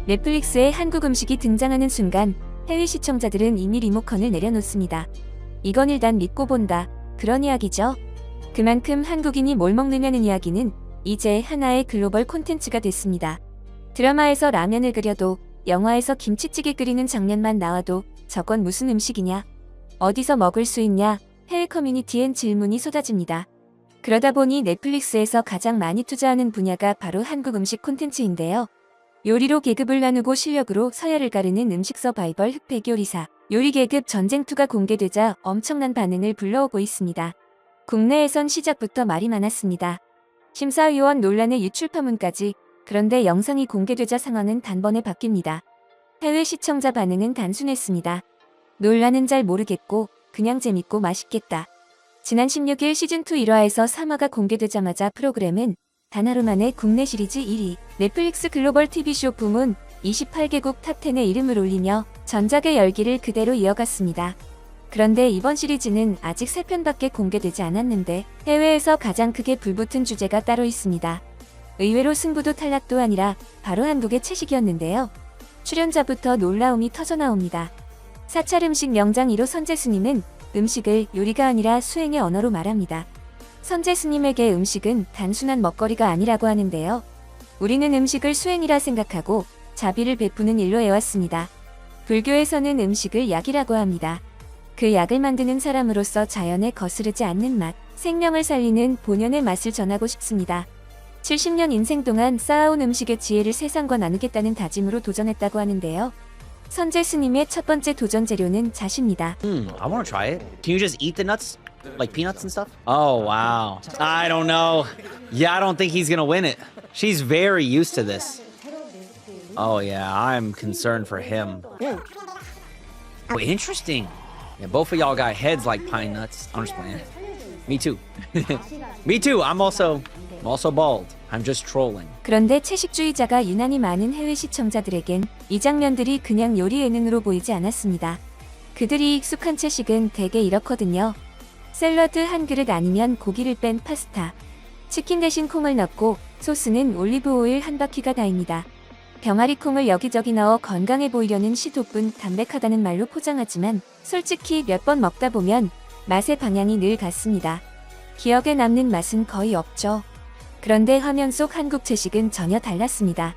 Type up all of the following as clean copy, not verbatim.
넷플릭스에 한국 음식이 등장하는 순간 해외 시청자들은 이미 리모컨을 내려놓습니다. 이건 일단 믿고 본다. 그런 이야기죠. 그만큼 한국인이 뭘 먹느냐는 이야기는 이제 하나의 글로벌 콘텐츠가 됐습니다. 드라마에서 라면을 끓여도 영화에서 김치찌개 끓이는 장면만 나와도 저건 무슨 음식이냐? 어디서 먹을 수 있냐? 해외 커뮤니티엔 질문이 쏟아집니다. 그러다 보니 넷플릭스에서 가장 많이 투자하는 분야가 바로 한국 음식 콘텐츠인데요. 요리로 계급을 나누고 실력으로 서열을 가르는 음식 서바이벌 흑백 요리사, 요리 계급 전쟁2가 공개되자 엄청난 반응을 불러오고 있습니다. 국내에선 시작부터 말이 많았습니다. 심사위원 논란의 유출 파문까지. 그런데 영상이 공개되자 상황은 단번에 바뀝니다. 해외 시청자 반응은 단순했습니다. 논란은 잘 모르겠고 그냥 재밌고 맛있겠다. 지난 16일 시즌2 1화에서 3화가 공개되자마자 프로그램은 단 하루 만에 국내 시리즈 1위, 넷플릭스 글로벌 TV쇼 부문 28개국 탑10에 이름을 올리며 전작의 열기를 그대로 이어갔습니다. 그런데 이번 시리즈는 아직 3편밖에 공개되지 않았는데 해외에서 가장 크게 불붙은 주제가 따로 있습니다. 의외로 승부도 탈락도 아니라 바로 한국의 채식이었는데요. 출연자부터 놀라움이 터져나옵니다. 사찰 음식 명장 1호 선재스님은 음식을 요리가 아니라 수행의 언어로 말합니다. 선재스님에게 음식은 단순한 먹거리가 아니라고 하는데요. 우리는 음식을 수행이라 생각하고 자비를 베푸는 일로 해왔습니다. 불교에서는 음식을 약이라고 합니다. 그 약을 만드는 사람으로서 자연에 거스르지 않는 맛, 생명을 살리는 본연의 맛을 전하고 싶습니다. 70년 인생 동안 쌓아온 음식의 지혜를 세상과 나누겠다는 다짐으로 도전했다고 하는데요. 선재 스님의 첫 번째 도전 재료는 잣입니다. I want to try it. Can you just eat the nuts? Like peanuts and stuff? Oh, wow. I don't know. Yeah, I don't think he's gonna win it. She's very used to this. Oh, yeah, I'm concerned for him. Oh, interesting. Yeah, both of y'all got heads like pine nuts. I'm just playing. Me too. Me too. I'm also bald. I'm just trolling. 그런데 채식주의자가 유난히 많은 해외 시청자들에겐 이 장면들이 그냥 요리 예능으로 보이지 않았습니다. 그들이 익숙한 채식은 대개 이렇거든요. 샐러드 한 그릇 아니면 고기를 뺀 파스타. 치킨 대신 콩을 넣고 소스는 올리브 오일 한 바퀴가 다입니다. 병아리 콩을 여기저기 넣어 건강해 보이려는 시도뿐 담백하다는 말로 포장하지만 솔직히 몇 번 먹다 보면 맛의 방향이 늘 같습니다. 기억에 남는 맛은 거의 없죠. 그런데 화면 속 한국 채식은 전혀 달랐습니다.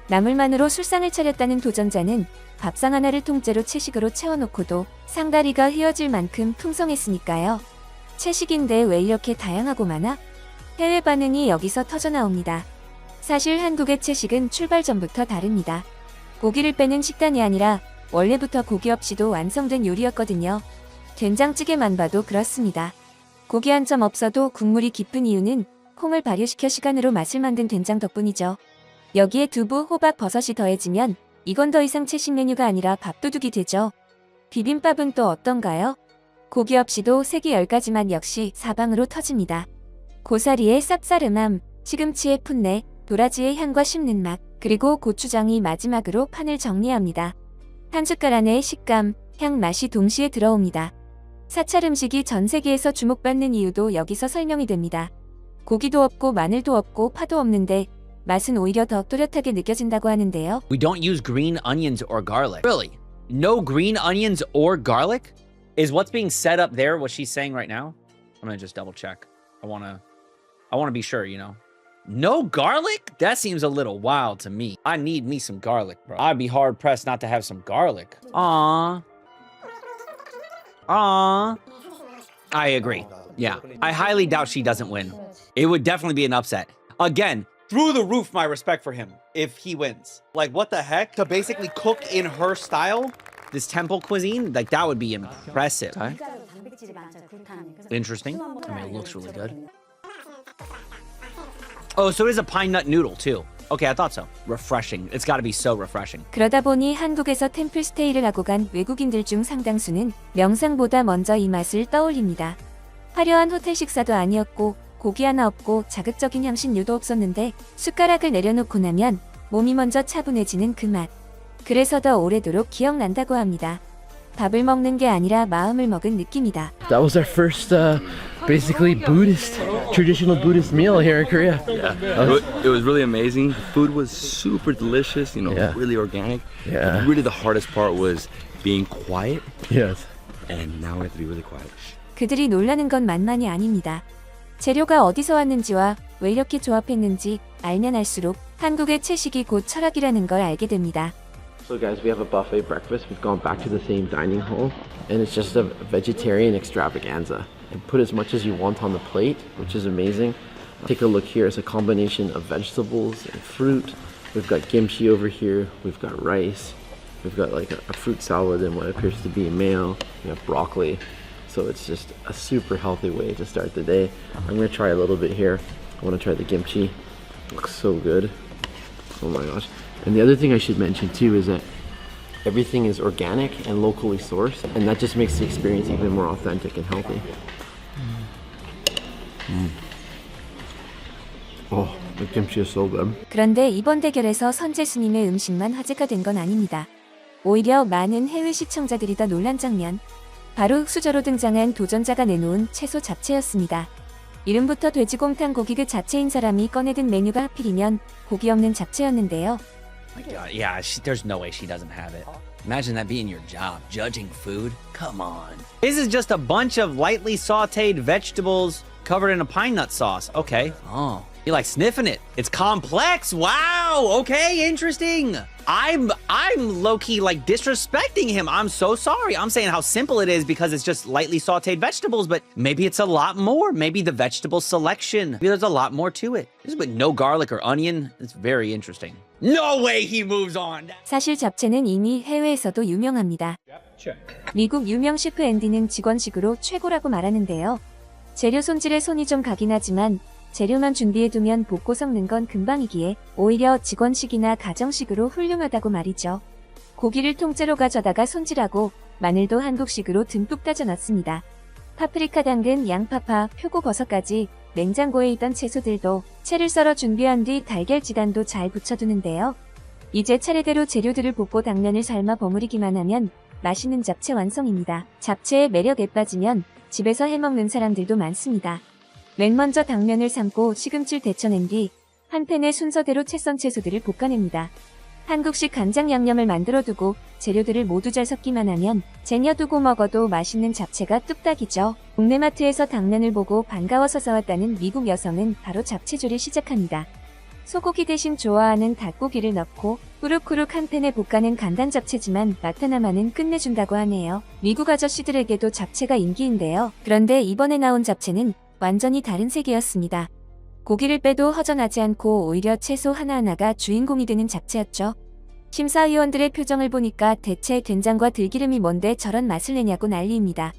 나물만으로 술상을 차렸다는 도전자는 밥상 하나를 통째로 채식으로 채워놓고도 상다리가 휘어질 만큼 풍성했으니까요. 채식인데 왜 이렇게 다양하고 많아? 해외 반응이 여기서 터져나옵니다. 사실 한국의 채식은 출발 전부터 다릅니다. 고기를 빼는 식단이 아니라 원래부터 고기 없이도 완성된 요리였거든요. 된장찌개만 봐도 그렇습니다. 고기 한 점 없어도 국물이 깊은 이유는 콩을 발효시켜 시간으로 맛을 만든 된장 덕분이죠. 여기에 두부, 호박, 버섯이 더해지면 이건 더 이상 채식 메뉴가 아니라 밥도둑이 되죠. 비빔밥은 또 어떤가요? 고기 없이도 색이 10가지만 역시 사방으로 터집니다. 고사리의 쌉싸름함, 시금치의 풋내, 도라지의 향과 씹는 맛, 그리고 고추장이 마지막으로 판을 정리합니다. 한 숟갈 안에 식감, 향, 맛이 동시에 들어옵니다. 사찰 음식이 전 세계에서 주목받는 이유도 여기서 설명이 됩니다. 고기도 없고 마늘도 없고 파도 없는데 맛은 오히려 더 또렷하게 느껴진다고 하는데요. We don't use green onions or garlic. Really? No green onions or garlic? Is what's being set up there what she's saying right now? I'm gonna just double check. I wanna be sure, you know. No garlic? That seems a little wild to me. I need me some garlic, bro. I'd be hard pressed not to have some garlic. Aww. Aww. I agree. Yeah. I highly doubt she doesn't win. It would definitely be an upset. Again, through the roof my respect for him if he wins. Like, what the heck? To basically cook in her style? This temple cuisine? Like, that would be impressive. Okay. Interesting. I mean, it looks really good. Oh, so it is a pine nut noodle too. Okay, I thought so. Refreshing. It's got to be so refreshing. 그러다 보니 한국에서 템플 스테이를 하고 간 외국인들 중 상당수는 명상보다 먼저 이 맛을 떠올립니다. 화려한 호텔 식사도 아니었고 고기 하나 없고 자극적인 향신료도 없었는데 숟가락을 내려놓고 나면 몸이 먼저 차분해지는 그 맛. 그래서 더 오래도록 기억난다고 합니다. 밥을 먹는 게 아니라 마음을 먹은 느낌이다. That was our first basically Buddhist, traditional Buddhist meal here in Korea. Yeah, it was really amazing. The food was super delicious, you know, Yeah. really organic. Yeah. Really the hardest part was being quiet, Yes. and now we have to be really quiet. 그들이 놀라는 건 만만이 아닙니다. 재료가 어디서 왔는지와 왜 이렇게 조합했는지 알면 알수록 한국의 채식이 곧 철학이라는 걸 알게 됩니다. So guys, we have a buffet breakfast. We've gone back to the same dining hall, and it's just a vegetarian extravaganza. And put as much as you want on the plate, which is amazing. Take a look here. It's a combination of vegetables and fruit. We've got kimchi over here. We've got rice. We've got like a fruit salad and what appears to be mayo. We have broccoli. So it's just a super healthy way to start the day. I'm gonna try a little bit here. I wanna try the kimchi. Looks so good. Oh my gosh. And the other thing I should mention too is that everything is organic and locally sourced, and that just makes the experience even more authentic and healthy. Oh, the kimchi is so good. 그런데 이번 대결에서 선재수님의 음식만 화제가 된 건 아닙니다. 오히려 많은 해외 시청자들이 더 놀란 장면, 바로 흑수저로 등장한 도전자가 내놓은 채소 잡채였습니다. 이름부터 돼지곰탕 고기 그 자체인 사람이 꺼내든 메뉴가 하필이면 고기 없는 잡채였는데요. My God, yeah, there's no way she doesn't have it. Imagine that being your job, judging food. Come on. This is just a bunch of lightly sauteed vegetables covered in a pine nut sauce. Okay. Oh, you like sniffing it? It's complex. Wow. Okay, interesting. I'm low-key like disrespecting him. I'm so sorry. I'm saying how simple it is because it's just lightly sauteed vegetables, but maybe it's a lot more. Maybe the vegetable selection. Maybe there's a lot more to it. Just with no garlic or onion. It's very interesting. No way he moves on. 사실 잡채는 이미 해외에서도 유명합니다. 미국 유명 셰프 앤디는 직원식으로 최고라고 말하는데요. 재료 손질에 손이 좀 가긴 하지만 재료만 준비해두면 볶고 섞는 건 금방이기에 오히려 직원식이나 가정식으로 훌륭하다고 말이죠. 고기를 통째로 가져다가 손질하고 마늘도 한국식으로 듬뿍 다져 넣습니다. 파프리카, 당근, 양파파, 표고버섯까지 냉장고에 있던 채소들도 채를 썰어 준비한 뒤 달걀 지단도 잘 붙여두는데요. 이제 차례대로 재료들을 볶고 당면을 삶아 버무리기만 하면 맛있는 잡채 완성입니다. 잡채의 매력에 빠지면 집에서 해먹는 사람들도 많습니다. 맨 먼저 당면을 삶고 시금치를 데쳐낸 뒤 한 팬에 순서대로 채 썬 채소들을 볶아냅니다. 한국식 간장 양념을 만들어두고 재료들을 모두 잘 섞기만 하면 쟁여두고 먹어도 맛있는 잡채가 뚝딱이죠. 동네마트에서 당면을 보고 반가워서 사왔다는 미국 여성은 바로 잡채조리 시작합니다. 소고기 대신 좋아하는 닭고기를 넣고 꾸룩꾸룩 한 팬에 볶아낸 간단 잡채지만 맛 하나만은 끝내준다고 하네요. 미국 아저씨들에게도 잡채가 인기인데요. 그런데 이번에 나온 잡채는 완전히 다른 세계였습니다. 고기를 빼도 허전하지 않고 오히려 채소 하나하나가 주인공이 되는 잡채였죠. 심사위원들의 표정을 보니까 대체 된장과 들기름이 뭔데 저런 맛을 내냐고 난리입니다.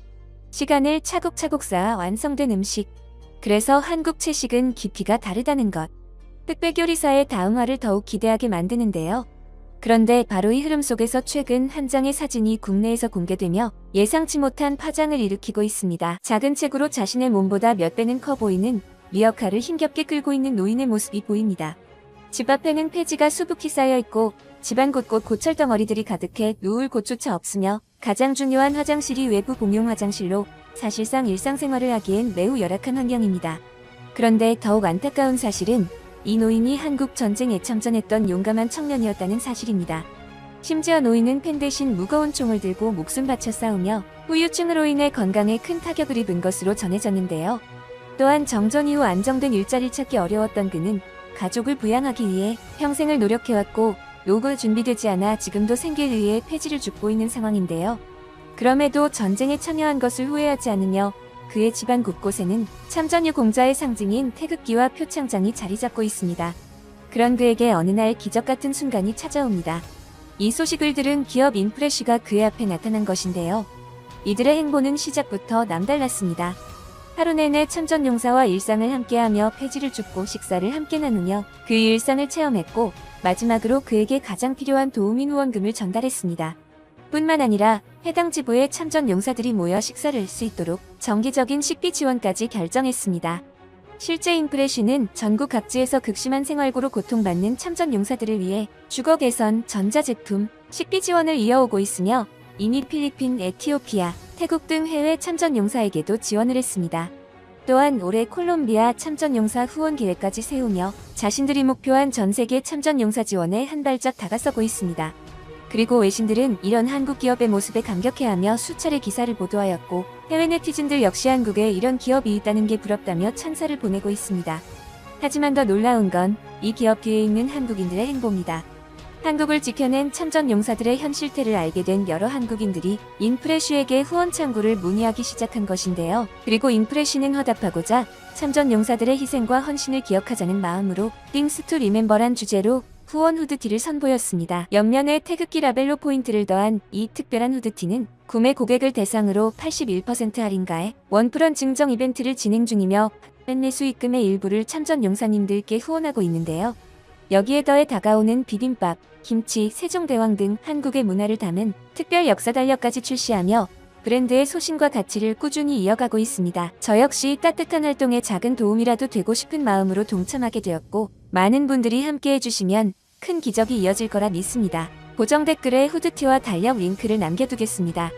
시간을 차곡차곡 쌓아 완성된 음식. 그래서 한국 채식은 깊이가 다르다는 것. 흑백요리사의 다음화를 더욱 기대하게 만드는데요. 그런데 바로 이 흐름 속에서 최근 한 장의 사진이 국내에서 공개되며 예상치 못한 파장을 일으키고 있습니다. 작은 책으로 자신의 몸보다 몇 배는 커 보이는 리어카를 힘겹게 끌고 있는 노인의 모습이 보입니다. 집 앞에는 폐지가 수북히 쌓여있고 집안 곳곳 고철 덩어리들이 가득해 누울 곳조차 없으며 가장 중요한 화장실이 외부 공용 화장실로 사실상 일상생활을 하기엔 매우 열악한 환경입니다. 그런데 더욱 안타까운 사실은 이 노인이 한국 전쟁에 참전했던 용감한 청년이었다는 사실입니다. 심지어 노인은 펜 대신 무거운 총을 들고 목숨 바쳐 싸우며 후유증으로 인해 건강에 큰 타격을 입은 것으로 전해졌는데요. 또한 정전 이후 안정된 일자리를 찾기 어려웠던 그는 가족을 부양하기 위해 평생을 노력해왔고 노후 준비되지 않아 지금도 생계에 의해 폐지를 줍고 있는 상황인데요. 그럼에도 전쟁에 참여한 것을 후회하지 않으며 그의 집안 곳곳에는 참전유 공자의 상징인 태극기와 표창장이 자리 잡고 있습니다. 그런 그에게 어느 날 기적 같은 순간이 찾아옵니다. 이 소식을 들은 기업 인프레쉬가 그의 앞에 나타난 것인데요. 이들의 행보는 시작부터 남달랐습니다. 하루 내내 참전용사와 일상을 함께하며 폐지를 줍고 식사를 함께 나누며 그의 일상을 체험했고 마지막으로 그에게 가장 필요한 도우민 후원금을 전달했습니다. 뿐만 아니라 해당 지부의 참전용사들이 모여 식사를 할 수 있도록 정기적인 식비 지원까지 결정했습니다. 실제 인프레쉬는 전국 각지에서 극심한 생활고로 고통받는 참전용사들을 위해 주거 개선, 전자제품, 식비 지원을 이어오고 있으며 이미 필리핀, 에티오피아, 태국 등 해외 참전용사에게도 지원을 했습니다. 또한 올해 콜롬비아 참전용사 후원 계획까지 세우며 자신들이 목표한 전 세계 참전용사 지원에 한 발짝 다가서고 있습니다. 그리고 외신들은 이런 한국 기업의 모습에 감격해하며 수차례 기사를 보도하였고 해외 네티즌들 역시 한국에 이런 기업이 있다는 게 부럽다며 찬사를 보내고 있습니다. 하지만 더 놀라운 건 이 기업 뒤에 있는 한국인들의 행보입니다. 한국을 지켜낸 참전용사들의 현실태를 알게 된 여러 한국인들이 인프레쉬에게 후원 창구를 문의하기 시작한 것인데요. 그리고 인프레쉬는 화답하고자 참전용사들의 희생과 헌신을 기억하자는 마음으로 Things to Remember란 주제로 후원 후드티를 선보였습니다. 옆면에 태극기 라벨로 포인트를 더한 이 특별한 후드티는 구매 고객을 대상으로 81% 할인가에 원프런 증정 이벤트를 진행 중이며 팬내 수익금의 일부를 참전용사님들께 후원하고 있는데요. 여기에 더해 다가오는 비빔밥, 김치, 세종대왕 등 한국의 문화를 담은 특별 역사 달력까지 출시하며 브랜드의 소신과 가치를 꾸준히 이어가고 있습니다. 저 역시 따뜻한 활동에 작은 도움이라도 되고 싶은 마음으로 동참하게 되었고 많은 분들이 함께 해주시면 큰 기적이 이어질 거라 믿습니다. 고정 댓글에 후드티와 달력 링크를 남겨두겠습니다.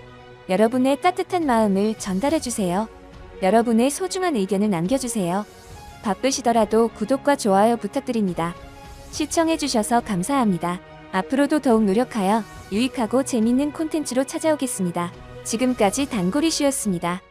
여러분의 따뜻한 마음을 전달해주세요. 여러분의 소중한 의견을 남겨주세요. 바쁘시더라도 구독과 좋아요 부탁드립니다. 시청해주셔서 감사합니다. 앞으로도 더욱 노력하여 유익하고 재밌는 콘텐츠로 찾아오겠습니다. 지금까지 단골이슈였습니다.